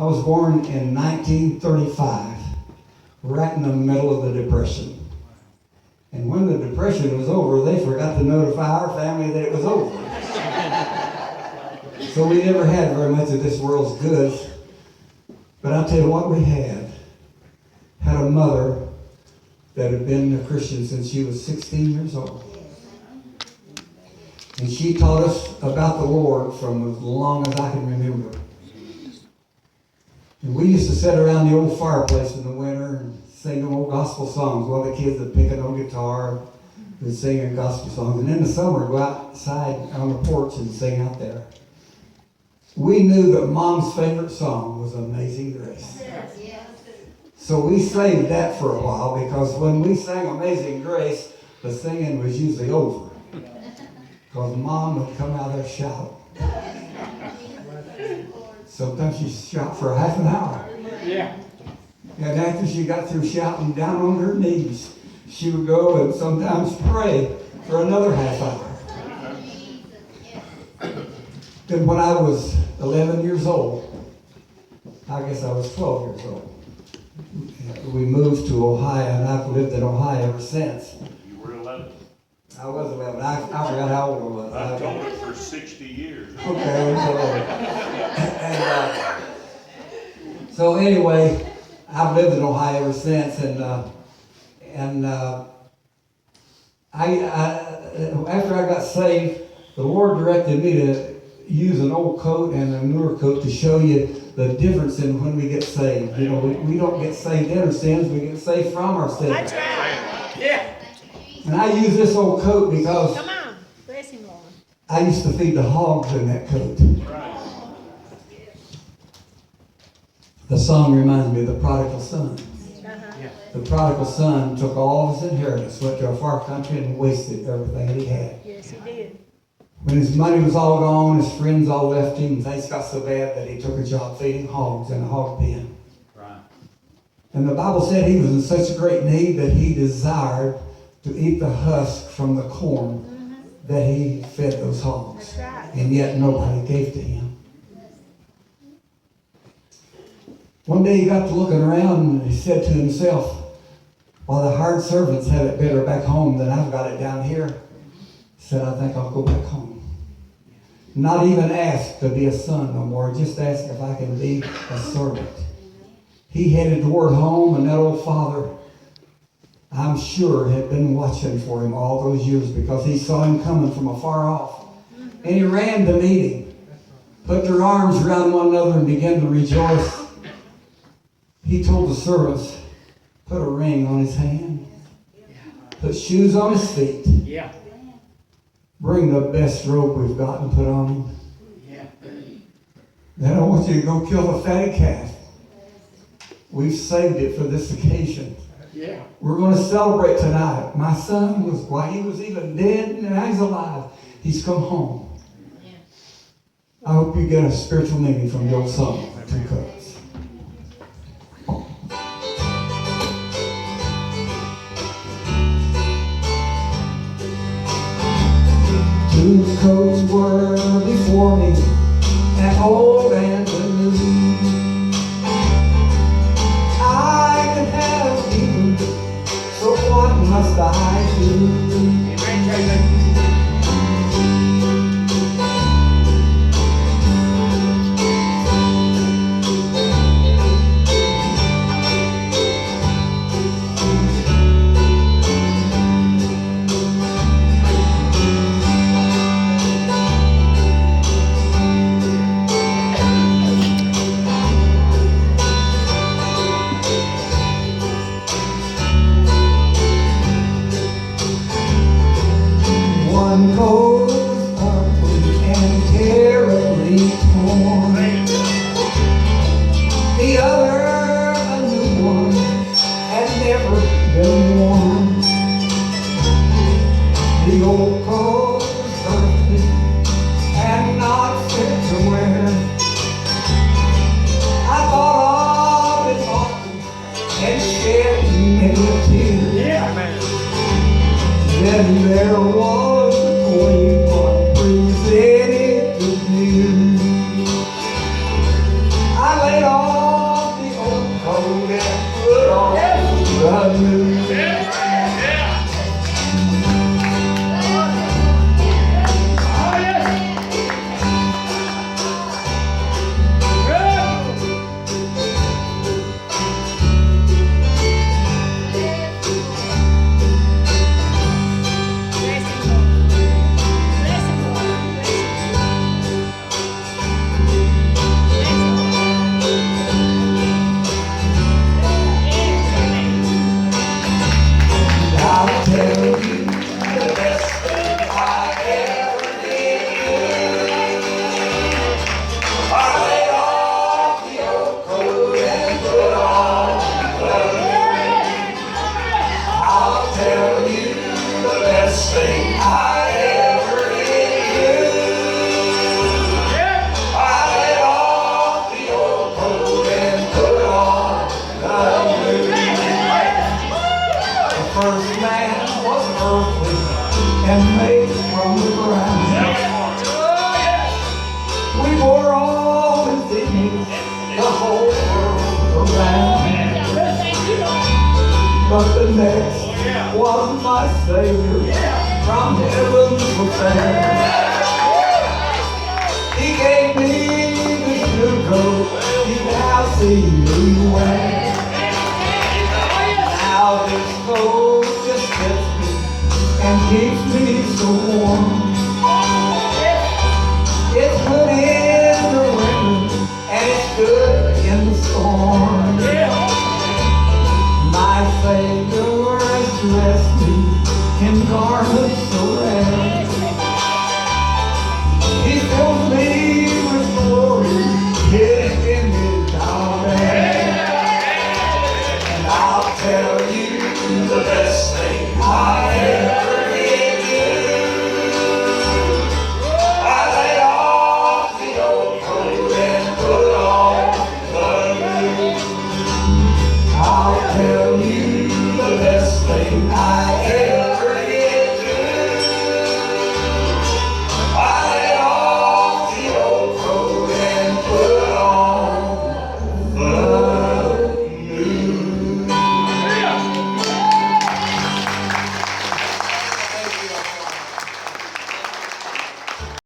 I was born in 1935, right in the middle of the Depression. And when the Depression was over, they forgot to notify our family that it was over. So we never had very much of this world's goods. But I'll tell you what we had. Had a mother that had been a Christian since she was 16 years old. And she taught us about the Lord from as long as I can remember. And we used to sit around the old fireplace in the winter and sing old gospel songs while the kids would pick an old guitar and sing gospel songs. And in the summer, go outside on the porch and sing out there. We knew that Mom's favorite song was Amazing Grace. So we saved that for a while, because when we sang Amazing Grace, the singing was usually over. Because Mom would come out there shouting. Sometimes she shout for half an hour. Yeah. And after she got through shouting down on her knees, she would go and sometimes pray for another half hour. Then when I was 11 years old, I guess I was 12 years old, we moved to Ohio, and I've lived in Ohio ever since. You were 11. I was 11. I forgot how old I was. I've told it for 60 years. Okay, and so anyway, I've lived in Ohio ever since, and after I got saved, the Lord directed me to use an old coat and a newer coat to show you the difference in when we get saved. You know, we don't get saved in our sins, we get saved from our sins. That's right. Yeah. And I use this old coat because Come on. Bless him, Lord. I used to feed the hogs in that coat. The song reminds me of the prodigal son. The prodigal son took all his inheritance, went to a far country, and wasted everything that he had. Yes, he did. When his money was all gone, his friends all left him, and things got so bad that he took a job feeding hogs in a hog pen. Right. And the Bible said he was in such a great need that he desired to eat the husk from the corn that he fed those hogs. That's right. And yet nobody gave to him. One day he got to looking around and he said to himself, "While the hired servants have it better back home than I've got it down here," he said, "I think I'll go back home. Not even ask to be a son no more, just ask if I can be a servant." He headed toward home, and that old father, I'm sure, had been watching for him all those years, because he saw him coming from afar off. And he ran to meet him, put their arms around one another and began to rejoice. He told the servants, put a ring on his hand, put shoes on his feet, Yeah. bring the best robe we've got and put on him. Yeah. Then I want you to go kill the fatted calf. We've saved it for this occasion. Yeah. We're going to celebrate tonight. My son was, while he was even dead, and now he's alive. He's come home. I hope you get a spiritual meaning from the old song, Two Coats. Two coats were before me, an old and a new. I could have either, so what must I do? Amen, Jason. but the next was my Savior from heaven's affair. He gave me this new coat you now see me wear. Now this coat just fits me and keeps me so warm. It's good in the winter and it's good in the storm. My Savior has dressed me in garments so rare. He fills me with glory, His image I'll bear. And I'll tell you the best thing I ever did do. I laid off the old coat and put on the new. I'll tell you the best thing I